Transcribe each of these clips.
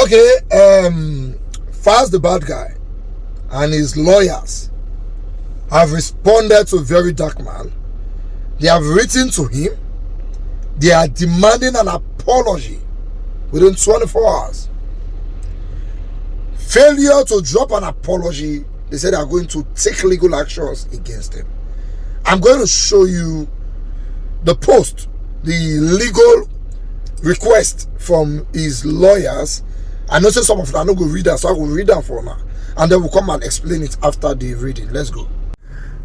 Okay, Falz the bad guy and his lawyers have responded to Verydarkman. They have written to him. They are demanding an apology within 24 hours. Failure to drop an apology, they said they are going to take legal actions against him. I'm going to show you the post, the legal request from his lawyers. I know some of them are not going to read that, so I will read them for now. And then we'll come and explain it after the reading. Let's go.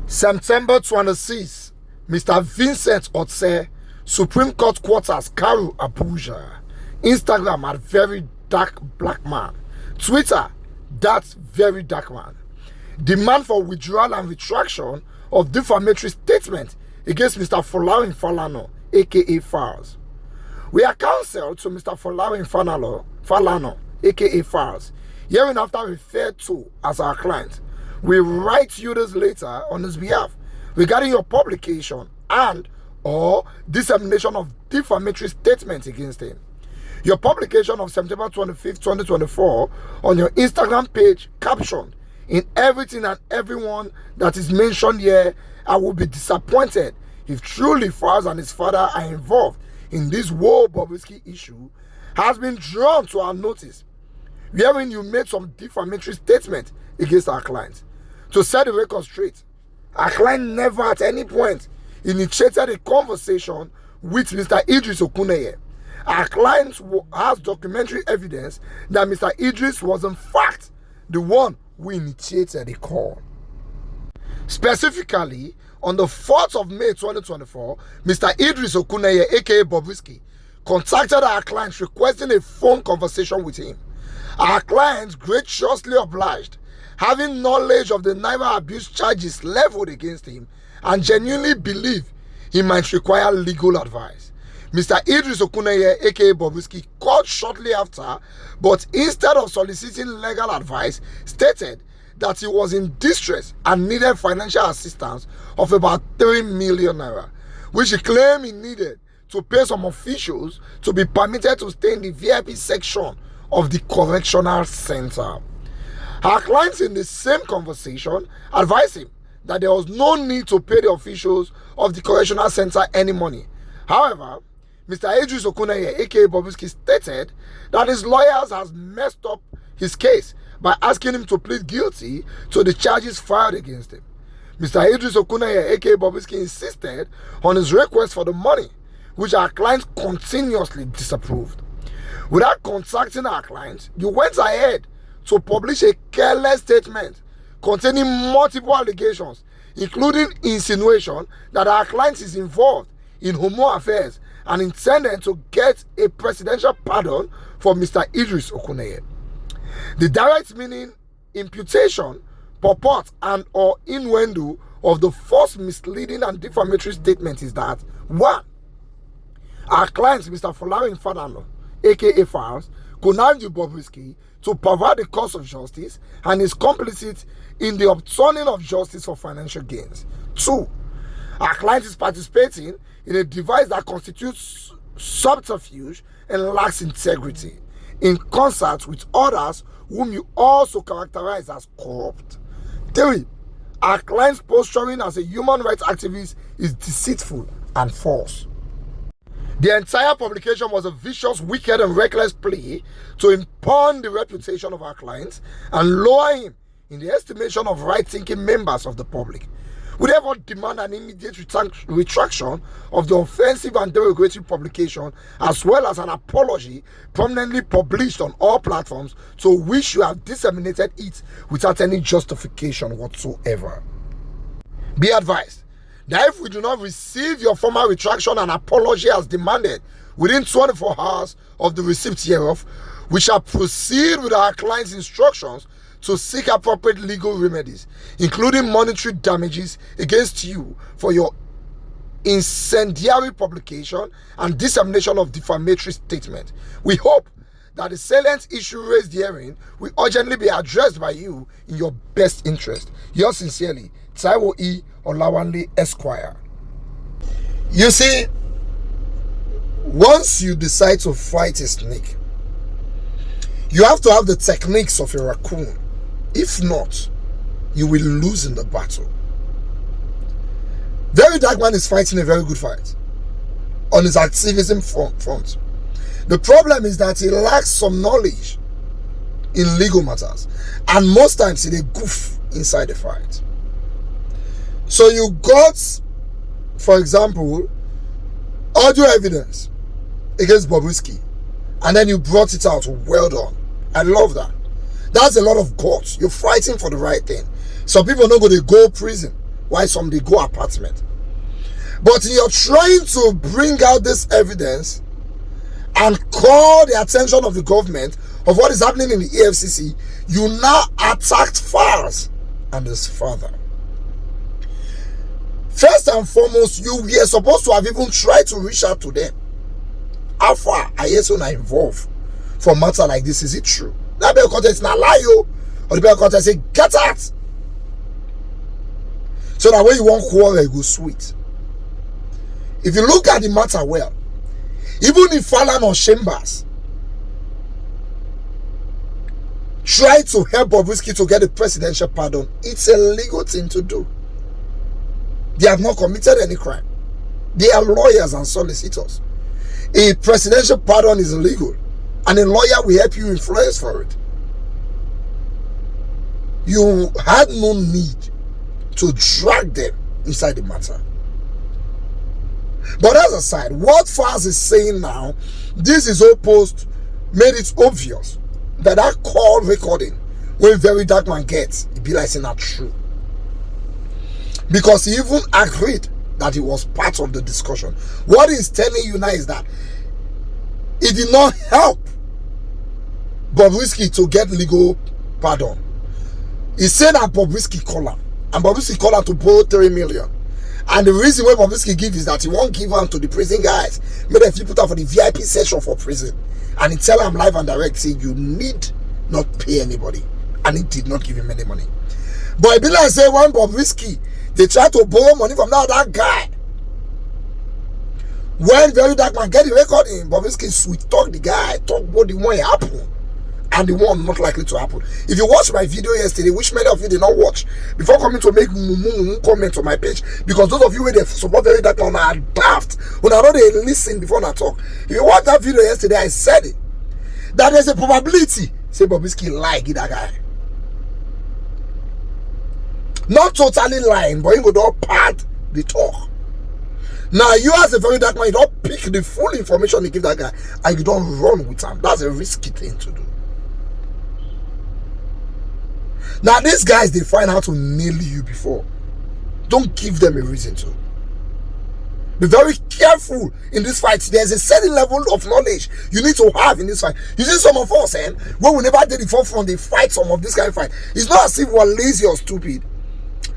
September 26, Mr. Vincent Otse, Supreme Court Quarters, Karu, Abuja. Instagram at Verydarkman. Twitter, that's Verydarkman. Demand for withdrawal and retraction of defamatory statement against Mr. Falz Falano, aka Falz. We are counsel to Mr. Falz Falano, aka Falz, hereinafter referred to as our client. We write you this letter on his behalf regarding your publication and or dissemination of defamatory statements against him. Your publication of September 25th, 2024 on your Instagram page captioned, "In everything and everyone that is mentioned here, I will be disappointed if truly Falz and his father are involved in this whole Bobrisky issue," has been drawn to our notice, wherein you made some defamatory statement against our client. To set the record straight, our client never at any point initiated a conversation with Mr. Idris Okuneye. Our client has documentary evidence that Mr. Idris was in fact the one who initiated the call. Specifically, on the 4th of May 2024, Mr. Idris Okuneye, aka Bobrisky, contacted our client requesting a phone conversation with him. Our client graciously obliged, having knowledge of the Naira abuse charges leveled against him and genuinely believed he might require legal advice. Mr. Idris Okuneye, aka Bobrisky, called shortly after, but instead of soliciting legal advice, stated that he was in distress and needed financial assistance of about 3 million naira, which he claimed he needed to pay some officials to be permitted to stay in the VIP section of the correctional center. Our clients in the same conversation advised him that there was no need to pay the officials of the correctional center any money. However, Mr. Idris Okuneye, aka Bobrisky, stated that his lawyers has messed up his case by asking him to plead guilty to the charges filed against him. Mr. Idris Okuneye, aka Bobrisky, insisted on his request for the money, which our client continuously disapproved. Without contacting our client, you went ahead to publish a careless statement containing multiple allegations, including insinuation that our client is involved in homo affairs and intended to get a presidential pardon for Mr. Idris Okuneye. The direct meaning, imputation, purport, and or innuendo of the false, misleading, and defamatory statement is that 1. Our client, Mr. Falz Falano, aka Falz, connived with Bobrisky to pervert the course of justice and is complicit in the obtaining of justice for financial gains. 2. Our client is participating in a device that constitutes subterfuge and lacks integrity, in concert with others whom you also characterize as corrupt. 3. Our client's posturing as a human rights activist is deceitful and false. The entire publication was a vicious, wicked, and reckless plea to impugn the reputation of our clients and lower him in the estimation of right-thinking members of the public. We therefore demand an immediate retraction of the offensive and derogatory publication, as well as an apology prominently published on all platforms to which you have disseminated it without any justification whatsoever. Be advised that if we do not receive your formal retraction and apology as demanded within 24 hours of the receipt hereof, we shall proceed with our client's instructions to seek appropriate legal remedies, including monetary damages against you for your incendiary publication and dissemination of defamatory statement. We hope that the salient issue raised herein will urgently be addressed by you in your best interest. Yours sincerely, Taiwo E. Olawanle Esquire. You see, once you decide to fight a snake, You have to have the techniques of a raccoon. If not, you will lose in the battle. Verydarkman is fighting a very good fight on his activism front. The problem is that he lacks some knowledge in legal matters, and most times he goof inside the fight. So you got, for example, audio evidence against Bobrisky, and then you brought it out. Well done. I love that. That's a lot of guts. You're fighting for the right thing. Some people don't go to go prison, while some they go apartment. But you're trying to bring out this evidence and call the attention of the government of what is happening in the EFCC. You now attacked Falz and his father. First and foremost, you were supposed to have even tried to reach out to them. How far are you not involved for a matter like this? Is it true? That bell content is not lie, you, or the bell content say get out. So that when you want quarrel, it goes sweet. If you look at the matter well, even if Falz or Chambers try to help Bobrisky to get a presidential pardon, it's a legal thing to do. They have not committed any crime. They are lawyers and solicitors. A presidential pardon is illegal, and a lawyer will help you influence for it. You had no need to drag them inside the matter. But as aside, what Falz is saying now, this is all post made it obvious that call recording when Verydarkman gets, it be like saying not true. Because he even agreed that he was part of the discussion. What he's telling you now is that it did not help Bobrisky to get legal pardon. He said that Bobrisky called him, and Bobrisky called him to borrow 3 million. And the reason why Bobrisky give is that he won't give them to the prison guys. Maybe if you put out for the VIP session for prison, and he tell them live and direct, say you need not pay anybody, and he did not give him any money. But it be like say when Bobrisky, they try to borrow money from that guy. When Verydarkman get the record in, Bobrisky sweet talk the guy, talk about the one happen and the one not likely to happen. If you watched my video yesterday, which many of you did not watch, before coming to make comment on my page, because those of you who they support Verydarkman are daft, when I know they listen before I talk. If you watched that video yesterday, I said it, that there's a probability say Bobrisky like that guy. Not totally lying, but you go don't pad the talk. Now you as a Verydarkman, you don't pick the full information you give that guy and you don't run with him. That's a risky thing to do. Now these guys, they find out to nail you before. Don't give them a reason to. Be very careful in this fight. There's a certain level of knowledge you need to have in this fight. You see some of us, when we never did the forefront, they fight some of this kind of fight. It's not as if we're lazy or stupid.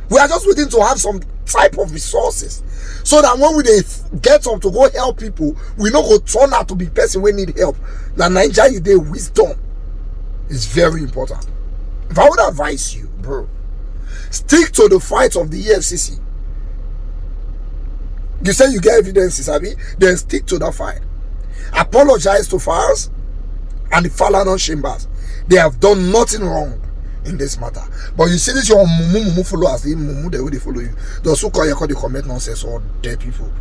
We are just waiting to have some type of resources so that when we get up to go help people, we not go turn out to be person we need help. Now Nigeria, you wisdom is very important. If I would advise you, bro, stick to the fight of the EFCC. You say you get evidences, Abby, then stick to that fight. Apologize to Falz and the Falz Chambers. They have done nothing wrong in this matter. But you see this your mumu followers, the mumu the way they follow you. Those who call you the comment nonsense or dead people.